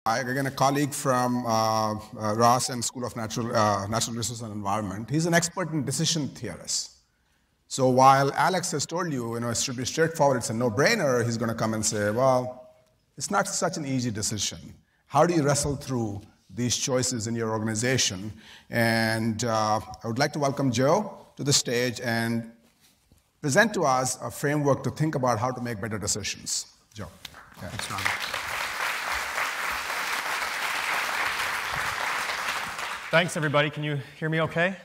Again, a colleague from Ross and School of Natural Resources and Environment. He's an expert in decision theorists. So while Alex has told you, it should be straightforward, it's a no-brainer, he's going to come and say, well, it's not such an easy decision. How do you wrestle through these choices in your organization? And I would like to welcome Joe to the stage and present to us a framework to think about how to make better decisions. Joe. Yeah. Thanks, Robert. Thanks, everybody. Can you hear me okay?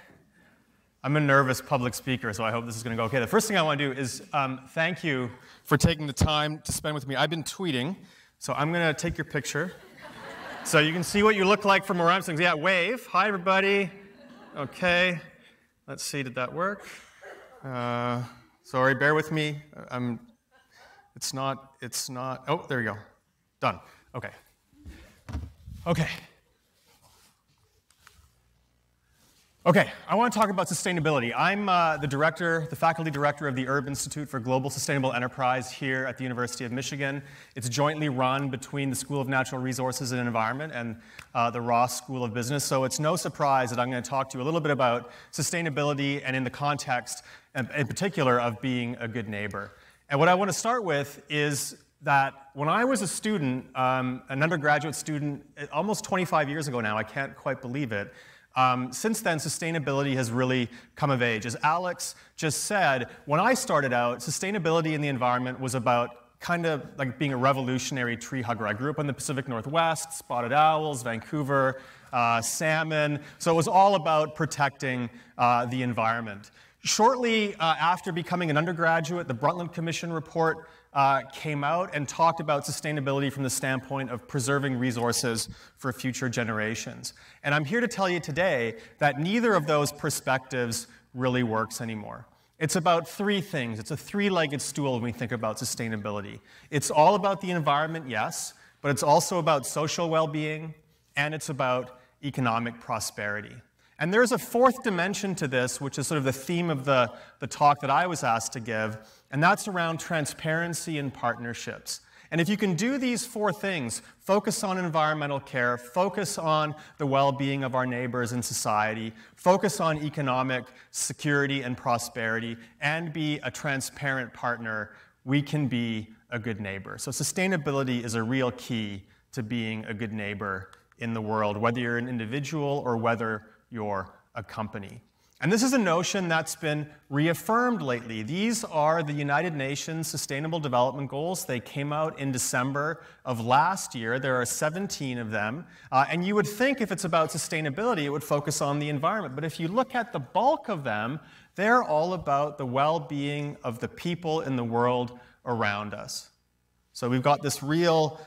I'm a nervous public speaker, so I hope this is going to go okay. The first thing I want to do is thank you for taking the time to spend with me. I've been tweeting, so I'm going to take your picture so you can see what you look like from around. So yeah, wave. Hi, everybody. Okay. Let's see, did that work? Sorry, bear with me. It's not. Oh, there we go. Done. Okay. Okay, I want to talk about sustainability. I'm the faculty director of the Urban Institute for Global Sustainable Enterprise here at the University of Michigan. It's jointly run between the School of Natural Resources and Environment and the Ross School of Business. So it's no surprise that I'm going to talk to you a little bit about sustainability and in the context, in particular, of being a good neighbor. And what I want to start with is that when I was a student, an undergraduate student, almost 25 years ago now, I can't quite believe it, since then, sustainability has really come of age. As Alex just said, when I started out, sustainability in the environment was about kind of like being a revolutionary tree hugger. I grew up in the Pacific Northwest, spotted owls, Vancouver, salmon. So it was all about protecting the environment. Shortly after becoming an undergraduate, the Brundtland Commission report came out and talked about sustainability from the standpoint of preserving resources for future generations. And I'm here to tell you today that neither of those perspectives really works anymore. It's about three things. It's a three-legged stool when we think about sustainability. It's all about the environment, yes, but it's also about social well-being, and it's about economic prosperity. And there's a fourth dimension to this, which is sort of the theme of the talk that I was asked to give, and that's around transparency and partnerships. And if you can do these four things, focus on environmental care, focus on the well-being of our neighbors and society, focus on economic security and prosperity, and be a transparent partner, we can be a good neighbor. So sustainability is a real key to being a good neighbor in the world, whether you're an individual or whether you're a company. And this is a notion that's been reaffirmed lately. These are the United Nations Sustainable Development Goals. They came out in December of last year. There are 17 of them. And you would think if it's about sustainability, it would focus on the environment. But if you look at the bulk of them, they're all about the well-being of the people in the world around us. So we've got this real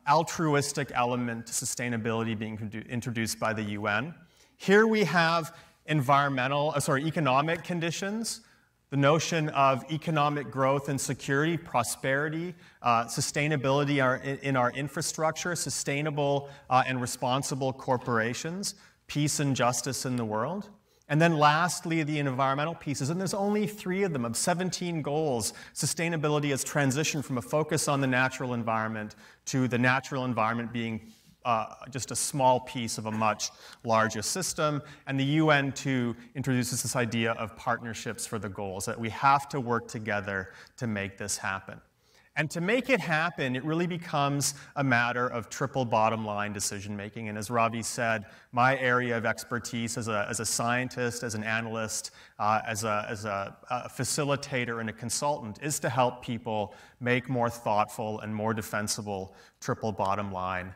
altruistic element to sustainability being introduced by the UN. Here we have economic conditions, the notion of economic growth and security, prosperity, sustainability in our infrastructure, sustainable and responsible corporations, peace and justice in the world. And then lastly, the environmental pieces, and there's only 3 of them. Of 17 goals, sustainability has transitioned from a focus on the natural environment to the natural environment being just a small piece of a much larger system. And the UN, too, introduces this idea of partnerships for the goals, that we have to work together to make this happen. And to make it happen, it really becomes a matter of triple bottom line decision making. And as Ravi said, my area of expertise as a scientist, as an analyst, as a facilitator and a consultant is to help people make more thoughtful and more defensible triple bottom line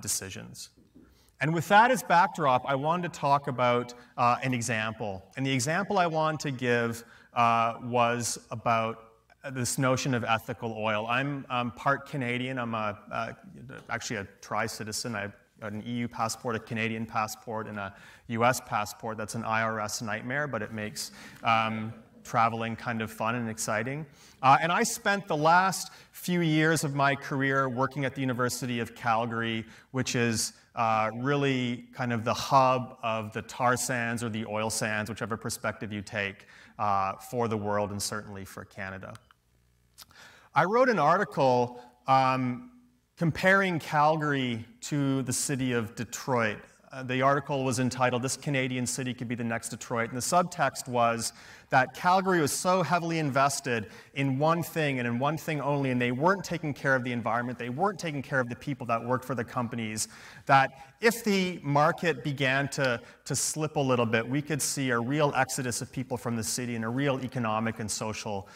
decisions. And with that as backdrop, I wanted to talk about an example. And the example I wanted to give was about this notion of ethical oil. I'm part Canadian. I'm actually a tri-citizen. I've got an EU passport, a Canadian passport, and a US passport. That's an IRS nightmare, but it makes traveling kind of fun and exciting. And I spent the last few years of my career working at the University of Calgary, which is really kind of the hub of the tar sands or the oil sands, whichever perspective you take, for the world and certainly for Canada. I wrote an article comparing Calgary to the city of Detroit. The article was entitled, "This Canadian City Could Be the Next Detroit," and the subtext was that Calgary was so heavily invested in one thing and in one thing only, and they weren't taking care of the environment, they weren't taking care of the people that worked for the companies, that if the market began to slip a little bit, we could see a real exodus of people from the city and a real economic and social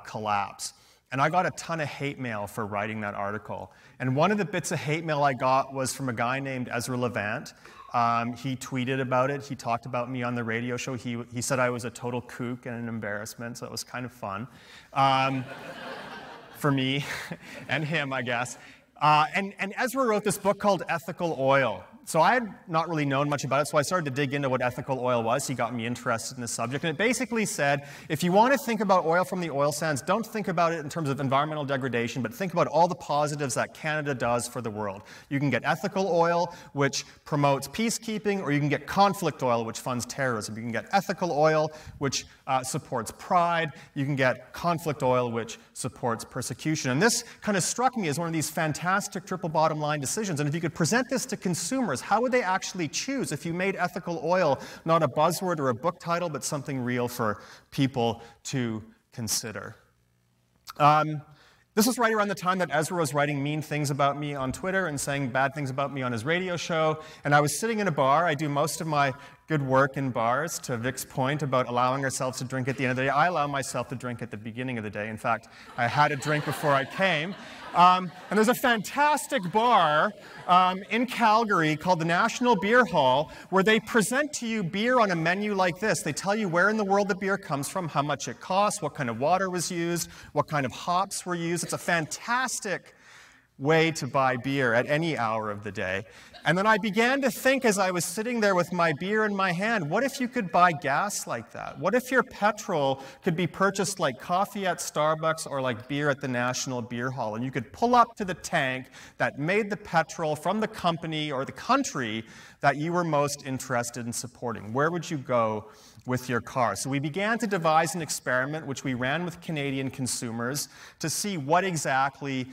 collapse. And I got a ton of hate mail for writing that article. And one of the bits of hate mail I got was from a guy named Ezra Levant. He tweeted about it. He talked about me on the radio show. He said I was a total kook and an embarrassment, so it was kind of fun for me and him, I guess. And Ezra wrote this book called Ethical Oil. So I had not really known much about it, so I started to dig into what ethical oil was. He got me interested in the subject. And it basically said, if you want to think about oil from the oil sands, don't think about it in terms of environmental degradation, but think about all the positives that Canada does for the world. You can get ethical oil, which promotes peacekeeping, or you can get conflict oil, which funds terrorism. You can get ethical oil, which supports pride. You can get conflict oil, which supports persecution. And this kind of struck me as one of these fantastic triple bottom line decisions. And if you could present this to consumers, how would they actually choose if you made ethical oil not a buzzword or a book title, but something real for people to consider? This was right around the time that Ezra was writing mean things about me on Twitter and saying bad things about me on his radio show. And I was sitting in a bar. I do most of my good work in bars, to Vic's point about allowing ourselves to drink at the end of the day. I allow myself to drink at the beginning of the day. In fact, I had a drink before I came. And there's a fantastic bar in Calgary called the National Beer Hall, where they present to you beer on a menu like this. They tell you where in the world the beer comes from, how much it costs, what kind of water was used, what kind of hops were used. It's a fantastic way to buy beer at any hour of the day. And then I began to think, as I was sitting there with my beer in my hand, what if you could buy gas like that? What if your petrol could be purchased like coffee at Starbucks or like beer at the National Beer Hall? And you could pull up to the tank that made the petrol from the company or the country that you were most interested in supporting. Where would you go with your car? So we began to devise an experiment, which we ran with Canadian consumers to see what exactly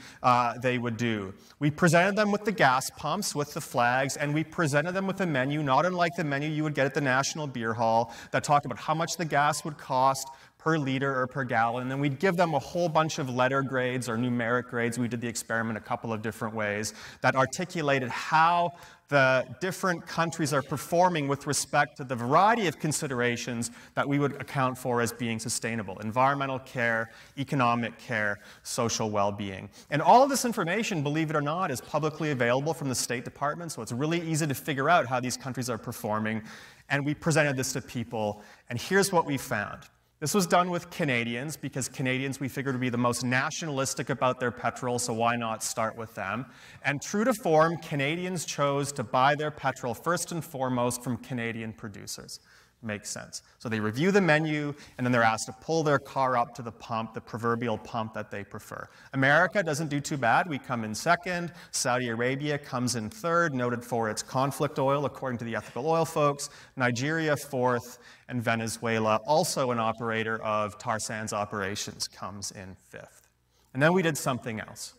they would do. We presented them with the gas pumps, with the flags, and we presented them with a menu, not unlike the menu you would get at the National Beer Hall, that talked about how much the gas would cost per liter or per gallon. And then we'd give them a whole bunch of letter grades or numeric grades. We did the experiment a couple of different ways that articulated how the different countries are performing with respect to the variety of considerations that we would account for as being sustainable: environmental care, economic care, social well-being. And all of this information, believe it or not, is publicly available from the State Department, so it's really easy to figure out how these countries are performing. And we presented this to people, and here's what we found. This was done with Canadians, because Canadians we figured would be the most nationalistic about their petrol, so why not start with them? And true to form, Canadians chose to buy their petrol first and foremost from Canadian producers. Makes sense. So they review the menu, and then they're asked to pull their car up to the pump, the proverbial pump that they prefer. America doesn't do too bad. We come in second. Saudi Arabia comes in third, noted for its conflict oil, according to the ethical oil folks. Nigeria fourth, and Venezuela, also an operator of tar sands operations, comes in fifth. And then we did something else.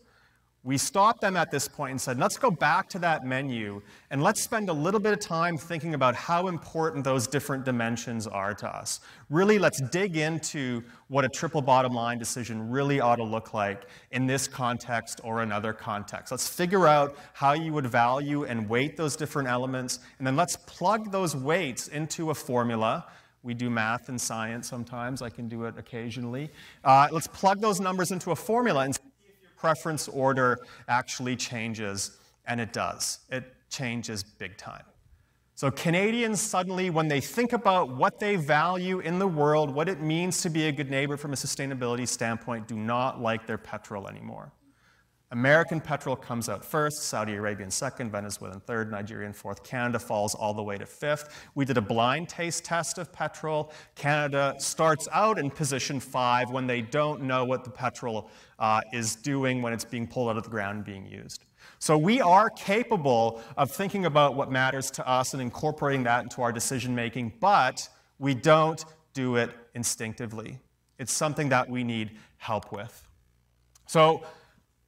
We stopped them at this point and said, let's go back to that menu and let's spend a little bit of time thinking about how important those different dimensions are to us. Really, let's dig into what a triple bottom line decision really ought to look like in this context or another context. Let's figure out how you would value and weight those different elements, and then let's plug those weights into a formula. We do math and science sometimes. I can do it occasionally. Let's plug those numbers into a formula and preference order actually changes, and it does. It changes big time. So Canadians suddenly, when they think about what they value in the world, what it means to be a good neighbor from a sustainability standpoint, do not like their petrol anymore. American petrol comes out first, Saudi Arabian second, Venezuelan third, Nigerian fourth. Canada falls all the way to fifth. We did a blind taste test of petrol. Canada starts out in position 5 when they don't know what the petrol is doing when it's being pulled out of the ground and being used. So we are capable of thinking about what matters to us and incorporating that into our decision making, but we don't do it instinctively. It's something that we need help with. So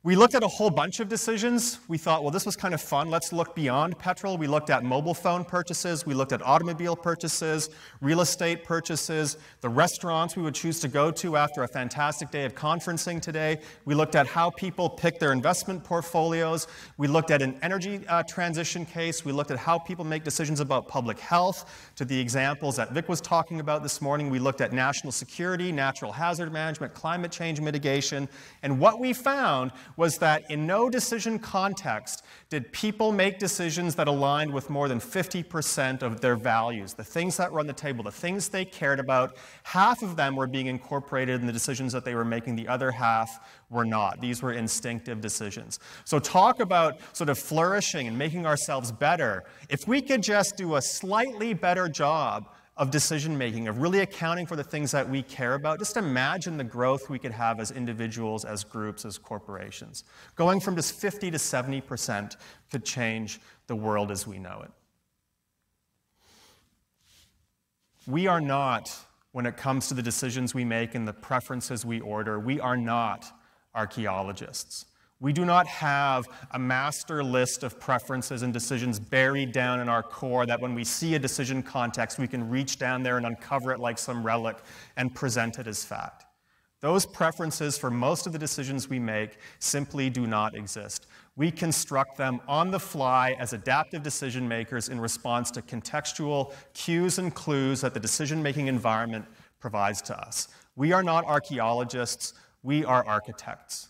We looked at a whole bunch of decisions. We thought, well, this was kind of fun. Let's look beyond petrol. We looked at mobile phone purchases. We looked at automobile purchases, real estate purchases, the restaurants we would choose to go to after a fantastic day of conferencing today. We looked at how people pick their investment portfolios. We looked at an energy transition case. We looked at how people make decisions about public health, to the examples that Vic was talking about this morning. We looked at national security, natural hazard management, climate change mitigation. And what we found was that in no decision context did people make decisions that aligned with more than 50% of their values, the things that were on the table, the things they cared about. Half of them were being incorporated in the decisions that they were making. The other half were not. These were instinctive decisions. So talk about sort of flourishing and making ourselves better. If we could just do a slightly better job of decision-making, of really accounting for the things that we care about, just imagine the growth we could have as individuals, as groups, as corporations. Going from just 50 to 70% could change the world as we know it. We are not, when it comes to the decisions we make and the preferences we order, we are not archaeologists. We do not have a master list of preferences and decisions buried down in our core that when we see a decision context, we can reach down there and uncover it like some relic and present it as fact. Those preferences for most of the decisions we make simply do not exist. We construct them on the fly as adaptive decision makers in response to contextual cues and clues that the decision-making environment provides to us. We are not archaeologists, we are architects.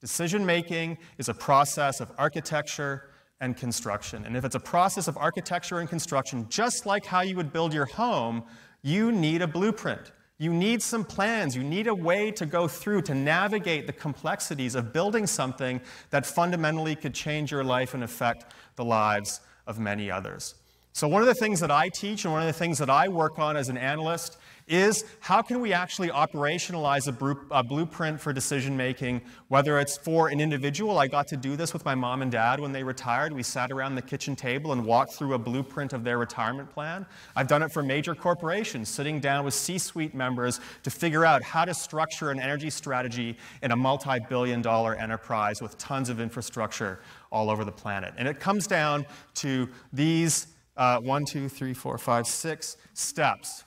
Decision-making is a process of architecture and construction. And if it's a process of architecture and construction, just like how you would build your home, you need a blueprint. You need some plans. You need a way to go through to navigate the complexities of building something that fundamentally could change your life and affect the lives of many others. So one of the things that I teach and one of the things that I work on as an analyst is how can we actually operationalize a blueprint for decision-making, whether it's for an individual. I got to do this with my mom and dad when they retired. We sat around the kitchen table and walked through a blueprint of their retirement plan. I've done it for major corporations, sitting down with C-suite members to figure out how to structure an energy strategy in a multi-billion-dollar enterprise with tons of infrastructure all over the planet. And it comes down to these 6 steps.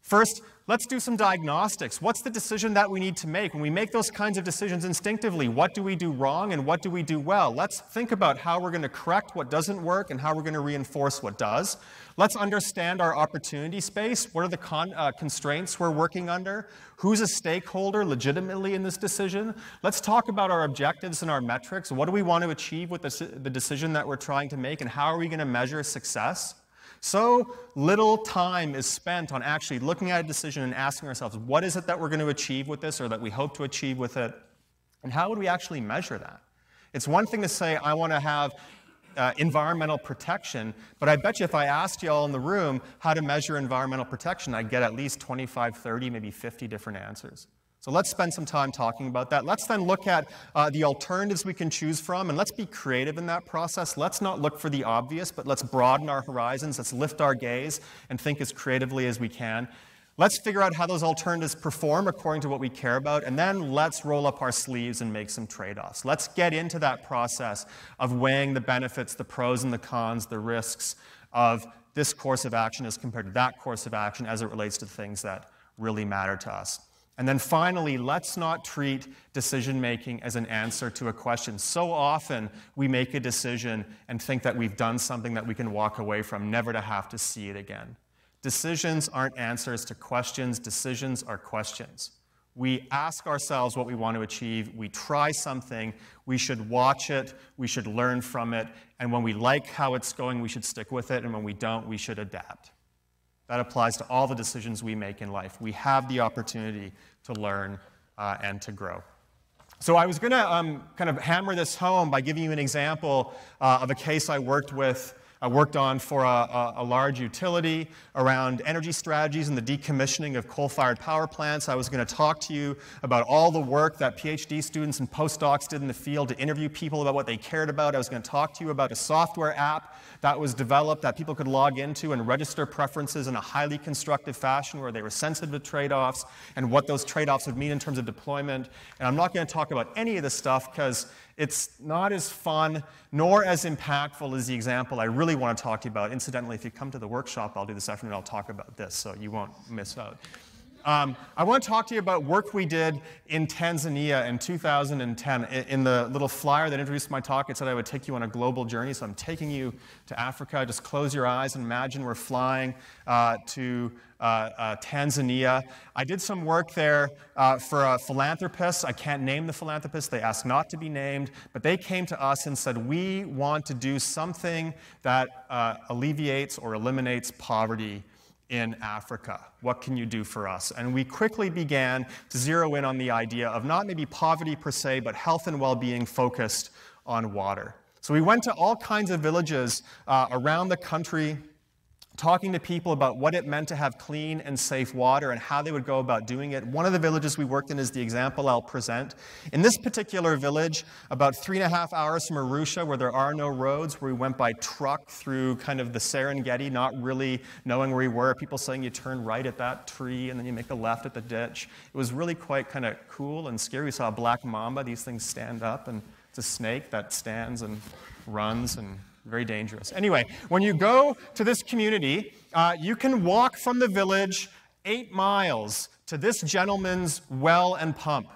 First, let's do some diagnostics. What's the decision that we need to make? When we make those kinds of decisions instinctively, what do we do wrong and what do we do well? Let's think about how we're going to correct what doesn't work and how we're going to reinforce what does. Let's understand our opportunity space. What are the constraints we're working under? Who's a stakeholder legitimately in this decision? Let's talk about our objectives and our metrics. What do we want to achieve with the decision that we're trying to make, and how are we going to measure success? So little time is spent on actually looking at a decision and asking ourselves, what is it that we're going to achieve with this, or that we hope to achieve with it, and how would we actually measure that? It's one thing to say, I want to have environmental protection, but I bet you if I asked you all in the room how to measure environmental protection, I'd get at least 25, 30, maybe 50 different answers. So let's spend some time talking about that. Let's then look at the alternatives we can choose from, and let's be creative in that process. Let's not look for the obvious, but let's broaden our horizons. Let's lift our gaze and think as creatively as we can. Let's figure out how those alternatives perform according to what we care about, and then let's roll up our sleeves and make some trade-offs. Let's get into that process of weighing the benefits, the pros and the cons, the risks of this course of action as compared to that course of action as it relates to things that really matter to us. And then finally, let's not treat decision-making as an answer to a question. So often, we make a decision and think that we've done something that we can walk away from, never to have to see it again. Decisions aren't answers to questions. Decisions are questions. We ask ourselves what we want to achieve. We try something. We should watch it. We should learn from it. And when we like how it's going, we should stick with it. And when we don't, we should adapt. That applies to all the decisions we make in life. We have the opportunity to learn and to grow. So I was going to kind of hammer this home by giving you an example of a case I worked with worked on for a large utility around energy strategies and the decommissioning of coal-fired power plants. I was going to talk to you about all the work that PhD students and postdocs did in the field to interview people about what they cared about. I was going to talk to you about a software app that was developed that people could log into and register preferences in a highly constructive fashion where they were sensitive to trade-offs and what those trade-offs would mean in terms of deployment. And I'm not going to talk about any of this stuff because it's not as fun nor as impactful as the example I really want to talk to you about. Incidentally, if you come to the workshop I'll do this afternoon, I'll talk about this, so you won't miss out. I want to talk to you about work we did in Tanzania in 2010. In the little flyer that introduced my talk, it said I would take you on a global journey, so I'm taking you to Africa. Just close your eyes and imagine we're flying to Tanzania. I did some work there for a philanthropist. I can't name the philanthropist. They asked not to be named, but they came to us and said, we want to do something that alleviates or eliminates poverty in Africa. What can you do for us? And we quickly began to zero in on the idea of not maybe poverty per se, but health and well-being focused on water. So we went to all kinds of villages around the country, talking to people about what it meant to have clean and safe water and how they would go about doing it. One of the villages we worked in is the example I'll present. In this particular village, about 3.5 hours from Arusha, where there are no roads, where we went by truck through kind of the Serengeti, not really knowing where we were, people saying you turn right at that tree and then you make a left at the ditch. It was really quite kind of cool and scary. We saw a black mamba. These things stand up, and it's a snake that stands and runs and very dangerous. Anyway, when you go to this community, you can walk from the village 8 miles to this gentleman's well and pump.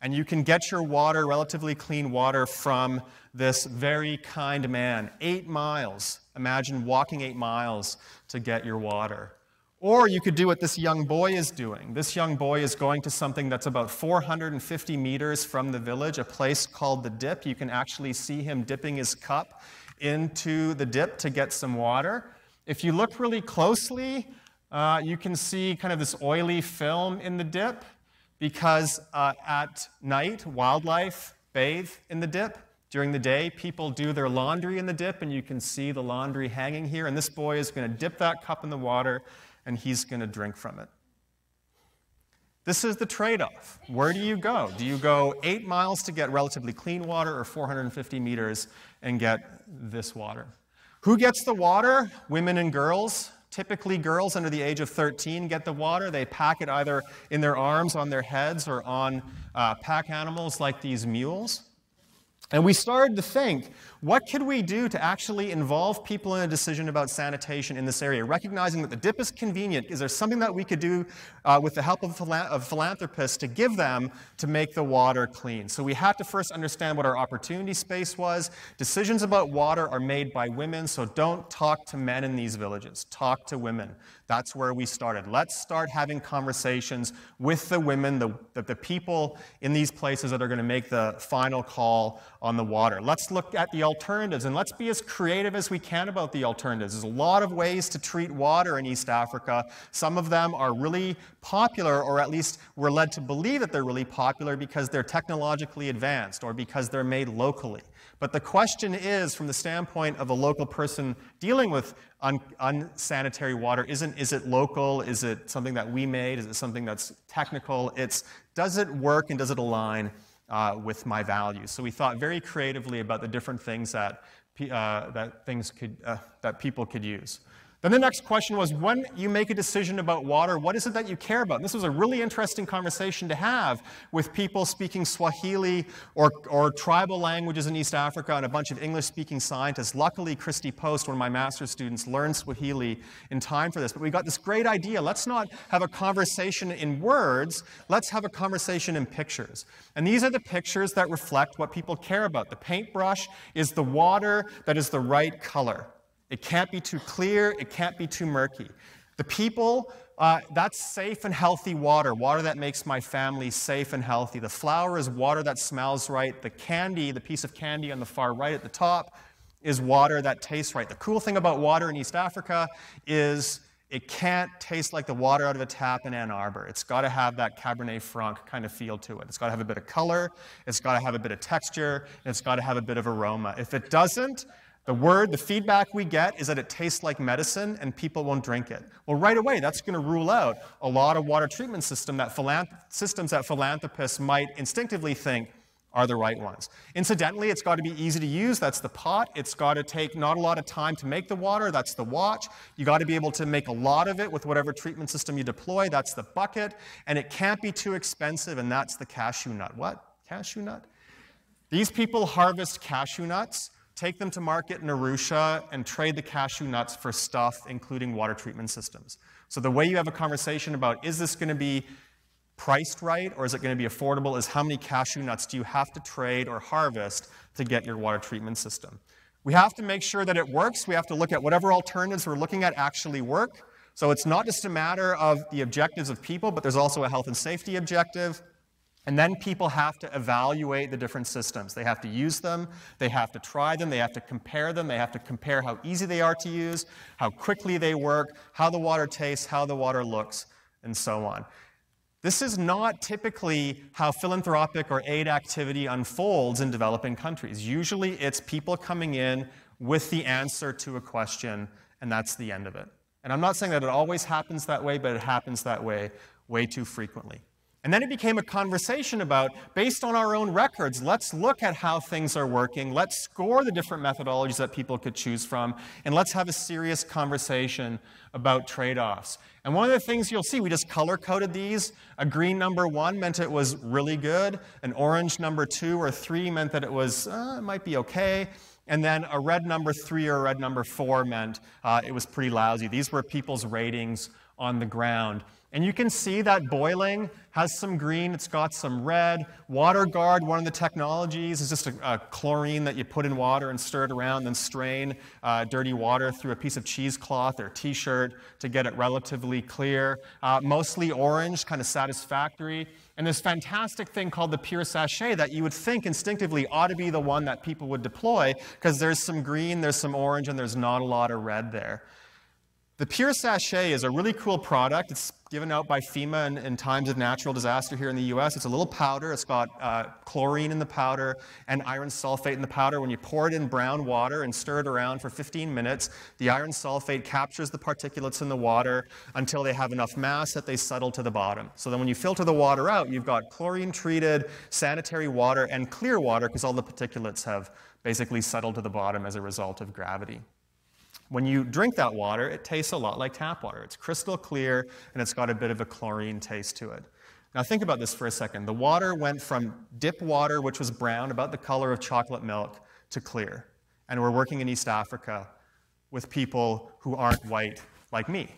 And you can get your water, relatively clean water, from this very kind man. 8 miles. Imagine walking 8 miles to get your water. Or you could do what this young boy is doing. This young boy is going to something that's about 450 meters from the village, a place called the Dip. You can actually see him dipping his cup into the dip to get some water. If you look really closely, you can see kind of this oily film in the dip because at night, wildlife bathe in the dip. During the day, people do their laundry in the dip, and you can see the laundry hanging here. And this boy is going to dip that cup in the water, and he's going to drink from it. This is the trade-off. Where do you go? Do you go 8 miles to get relatively clean water, or 450 meters and get this water? Who gets the water? Women and girls. Typically, girls under the age of 13 get the water. They pack it either in their arms, on their heads, or on pack animals like these mules. And we started to think, what could we do to actually involve people in a decision about sanitation in this area? Recognizing that the dip is convenient, is there something that we could do with the help of philanthropists to give them to make the water clean? So we had to first understand what our opportunity space was. Decisions about water are made by women, so don't talk to men in these villages. Talk to women. That's where we started. Let's start having conversations with the women, the people in these places that are going to make the final call on the water. Let's look at the alternatives, and let's be as creative as we can about the alternatives. There's a lot of ways to treat water in East Africa. Some of them are really popular, or at least we're led to believe that they're really popular because they're technologically advanced or because they're made locally. But the question is, from the standpoint of a local person dealing with unsanitary water, is it local? Is it something that we made? Is it something that's technical? Does it work and does it align with my values? So we thought very creatively about the different things that people could use. Then the next question was, when you make a decision about water, what is it that you care about? And this was a really interesting conversation to have with people speaking Swahili or tribal languages in East Africa and a bunch of English-speaking scientists. Luckily, Christy Post, one of my master's students, learned Swahili in time for this. But we got this great idea. Let's not have a conversation in words. Let's have a conversation in pictures. And these are the pictures that reflect what people care about. The paintbrush is the water that is the right color. It can't be too clear, it can't be too murky. The people, that's safe and healthy water, water that makes my family safe and healthy. The flower is water that smells right. The candy, the piece of candy on the far right at the top, is water that tastes right. The cool thing about water in East Africa is it can't taste like the water out of a tap in Ann Arbor. It's got to have that Cabernet Franc kind of feel to it. It's got to have a bit of color, it's got to have a bit of texture, and it's got to have a bit of aroma. If it doesn't, The feedback we get is that it tastes like medicine and people won't drink it. Well, right away, that's going to rule out a lot of water treatment systems that philanthropists might instinctively think are the right ones. Incidentally, it's got to be easy to use. That's the pot. It's got to take not a lot of time to make the water. That's the watch. You got to be able to make a lot of it with whatever treatment system you deploy. That's the bucket. And it can't be too expensive, and that's the cashew nut. What? Cashew nut? These people harvest cashew nuts, take them to market in Arusha, and trade the cashew nuts for stuff, including water treatment systems. So the way you have a conversation about, is this going to be priced right, or is it going to be affordable, is how many cashew nuts do you have to trade or harvest to get your water treatment system. We have to make sure that it works. We have to look at whatever alternatives we're looking at actually work. So it's not just a matter of the objectives of people, but there's also a health and safety objective. And then people have to evaluate the different systems. They have to use them, they have to try them, they have to compare them, they have to compare how easy they are to use, how quickly they work, how the water tastes, how the water looks, and so on. This is not typically how philanthropic or aid activity unfolds in developing countries. Usually it's people coming in with the answer to a question, and that's the end of it. And I'm not saying that it always happens that way, but it happens that way too frequently. And then it became a conversation about, based on our own records, let's look at how things are working, let's score the different methodologies that people could choose from, and let's have a serious conversation about trade-offs. And one of the things you'll see, we just color-coded these. A green number 1 meant it was really good. An orange number 2 or 3 meant that it was, it might be okay. And then a red number 3 or a red number 4 meant it was pretty lousy. These were people's ratings on the ground. And you can see that boiling has some green, it's got some red. WaterGuard, one of the technologies, is just a chlorine that you put in water and stir it around, then strain dirty water through a piece of cheesecloth or t-shirt to get it relatively clear. Mostly orange, kind of satisfactory. And this fantastic thing called the Pure Sachet that you would think instinctively ought to be the one that people would deploy, because there's some green, there's some orange, and there's not a lot of red there. The Pure Sachet is a really cool product. It's given out by FEMA in times of natural disaster here in the US. It's a little powder. It's got chlorine in the powder and iron sulfate in the powder. When you pour it in brown water and stir it around for 15 minutes, the iron sulfate captures the particulates in the water until they have enough mass that they settle to the bottom. So then when you filter the water out, you've got chlorine-treated sanitary water and clear water, because all the particulates have basically settled to the bottom as a result of gravity. When you drink that water, it tastes a lot like tap water. It's crystal clear, and it's got a bit of a chlorine taste to it. Now think about this for a second. The water went from dip water, which was brown, about the color of chocolate milk, to clear. And we're working in East Africa with people who aren't white like me.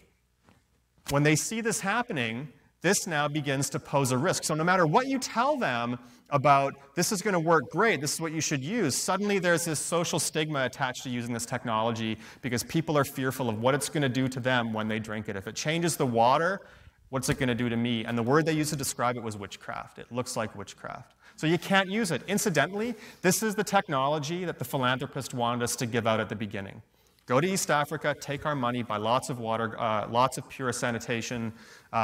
When they see this happening, this now begins to pose a risk. So no matter what you tell them about, this is going to work great, this is what you should use, suddenly there's this social stigma attached to using this technology because people are fearful of what it's going to do to them when they drink it. If it changes the water, what's it going to do to me? And the word they used to describe it was witchcraft. It looks like witchcraft. So you can't use it. Incidentally, this is the technology that the philanthropist wanted us to give out at the beginning. Go to East Africa, take our money, buy lots of water, lots of pure sanitation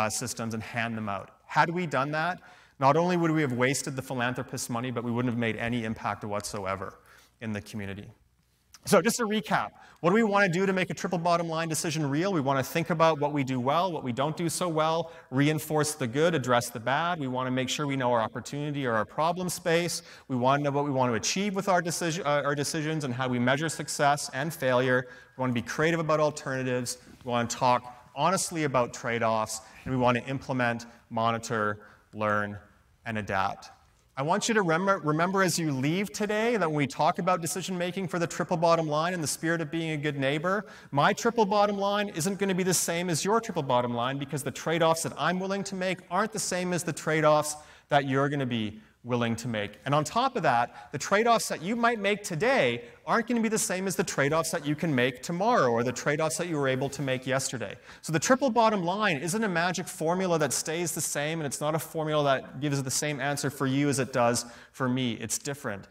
systems, and hand them out. Had we done that, not only would we have wasted the philanthropist's money, but we wouldn't have made any impact whatsoever in the community. So just to recap, what do we want to do to make a triple bottom line decision real? We want to think about what we do well, what we don't do so well, reinforce the good, address the bad. We want to make sure we know our opportunity or our problem space. We want to know what we want to achieve with our decisions and how we measure success and failure. We want to be creative about alternatives. We want to talk honestly about trade-offs, and we want to implement, monitor, learn, and adapt. I want you to remember as you leave today that when we talk about decision-making for the triple bottom line in the spirit of being a good neighbor, my triple bottom line isn't going to be the same as your triple bottom line, because the trade-offs that I'm willing to make aren't the same as the trade-offs that you're going to be willing to make. And on top of that, the trade-offs that you might make today aren't going to be the same as the trade-offs that you can make tomorrow or the trade-offs that you were able to make yesterday. So the triple bottom line isn't a magic formula that stays the same, and it's not a formula that gives the same answer for you as it does for me. It's different.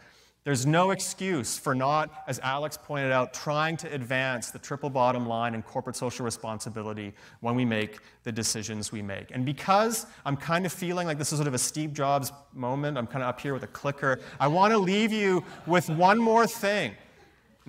There's no excuse for not, as Alex pointed out, trying to advance the triple bottom line and corporate social responsibility when we make the decisions we make. And because I'm kind of feeling like this is sort of a Steve Jobs moment, I'm kind of up here with a clicker, I want to leave you with one more thing.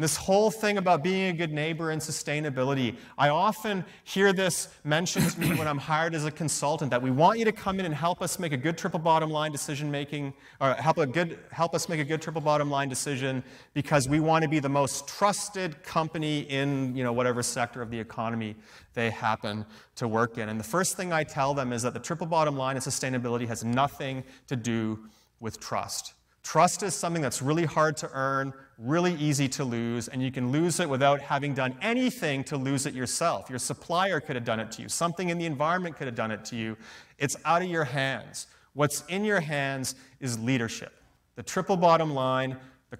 And this whole thing about being a good neighbor and sustainability, I often hear this mentioned to me when I'm hired as a consultant, that we want you to come in and help us make a good triple bottom line decision making, or help us make a good triple bottom line decision because we want to be the most trusted company in whatever sector of the economy they happen to work in. And the first thing I tell them is that the triple bottom line and sustainability has nothing to do with trust. Trust is something that's really hard to earn, really easy to lose, and you can lose it without having done anything to lose it yourself. Your supplier could have done it to you. Something in the environment could have done it to you. It's out of your hands. What's in your hands is leadership. The triple bottom line, the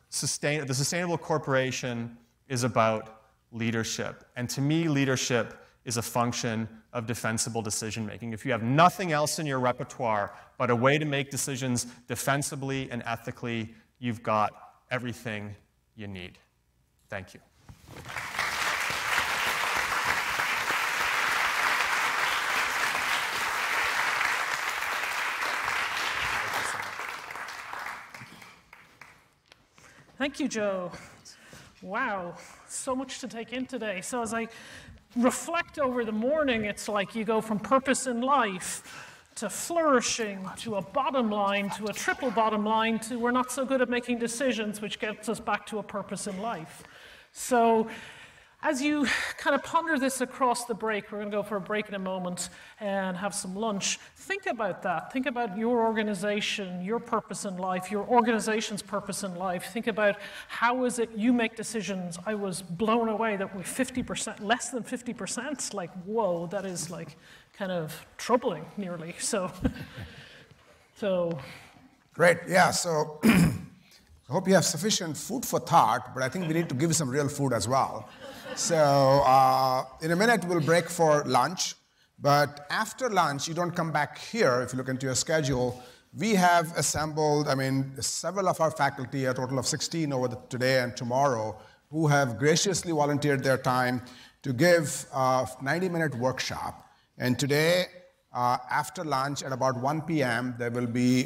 sustainable corporation is about leadership. And to me, leadership is a function of defensible decision-making. If you have nothing else in your repertoire but a way to make decisions defensibly and ethically, you've got everything you need. Thank you. Thank you, Joe. Wow, so much to take in today. So as I reflect over the morning, it's like you go from purpose in life to flourishing, to a bottom line, to a triple bottom line, to we're not so good at making decisions, which gets us back to a purpose in life. So as you kind of ponder this across the break, we're going to go for a break in a moment and have some lunch. Think about that. Think about your organization, your purpose in life, your organization's purpose in life. Think about how is it you make decisions. I was blown away that we're 50%, less than 50%. Like, whoa, that is like kind of troubling nearly. So Great, yeah, so I hope you have sufficient food for thought, but I think we need to give you some real food as well. So in a minute, we'll break for lunch. But after lunch, you don't come back here. If you look into your schedule, we have assembled, several of our faculty, a total of 16 over today and tomorrow, who have graciously volunteered their time to give a 90-minute workshop. And today, after lunch at about 1 p.m., there will be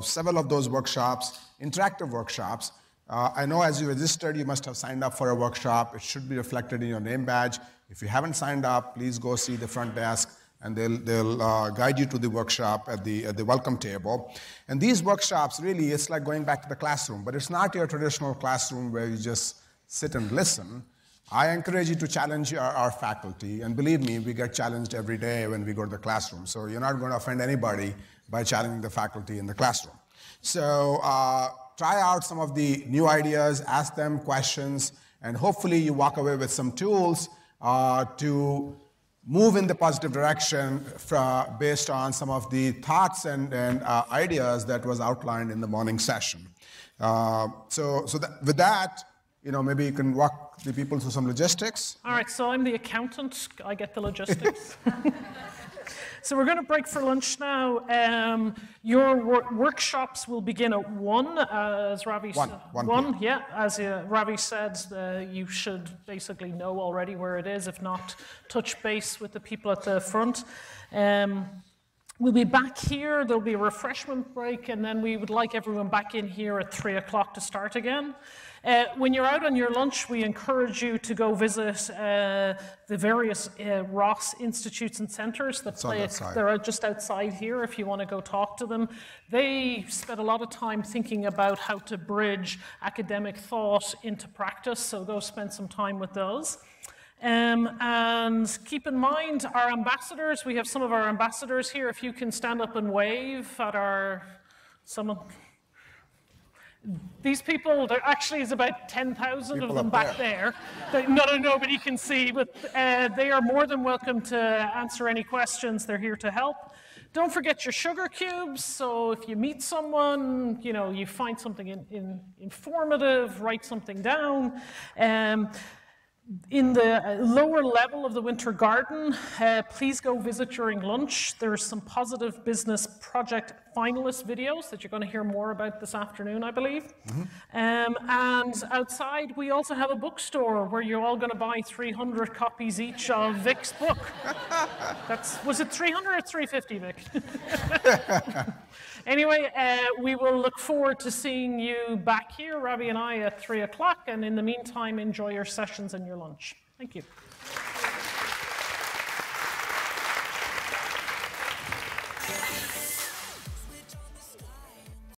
several of those workshops, interactive workshops. I know as you registered, you must have signed up for a workshop. It should be reflected in your name badge. If you haven't signed up, please go see the front desk, and they'll guide you to the workshop at the welcome table. And these workshops, really, it's like going back to the classroom, but it's not your traditional classroom where you just sit and listen. I encourage you to challenge our faculty, and believe me, we get challenged every day when we go to the classroom. So you're not going to offend anybody by challenging the faculty in the classroom. So try out some of the new ideas, ask them questions, and hopefully you walk away with some tools to move in the positive direction based on some of the thoughts and ideas that was outlined in the morning session. With that, maybe you can walk the people through some logistics. All right, so I'm the accountant. I get the logistics. So we're going to break for lunch now. Your workshops will begin at 1, as Ravi said. 1, yeah. As Ravi said, you should basically know already where it is. If not, touch base with the people at the front. We'll be back here. There'll be a refreshment break, and then we would like everyone back in here at 3 o'clock to start again. When you're out on your lunch, we encourage you to go visit the various Ross institutes and centers that they're just outside here if you want to go talk to them. They spend a lot of time thinking about how to bridge academic thought into practice, so go spend some time with those. And keep in mind our ambassadors. We have some of our ambassadors here. If you can stand up and wave at these people, there actually is about 10,000 of them back there. Nobody can see, but they are more than welcome to answer any questions. They're here to help. Don't forget your sugar cubes. So if you meet someone, you find something informative, write something down. In the lower level of the Winter Garden, please go visit during lunch. There's some positive business project finalist videos that you're going to hear more about this afternoon, I believe. Mm-hmm. And outside, we also have a bookstore where you're all going to buy 300 copies each of Vic's book. Was it 300 or 350, Vic? Anyway, we will look forward to seeing you back here, Ravi and I, at 3 o'clock. And in the meantime, enjoy your sessions and your lunch. Thank you.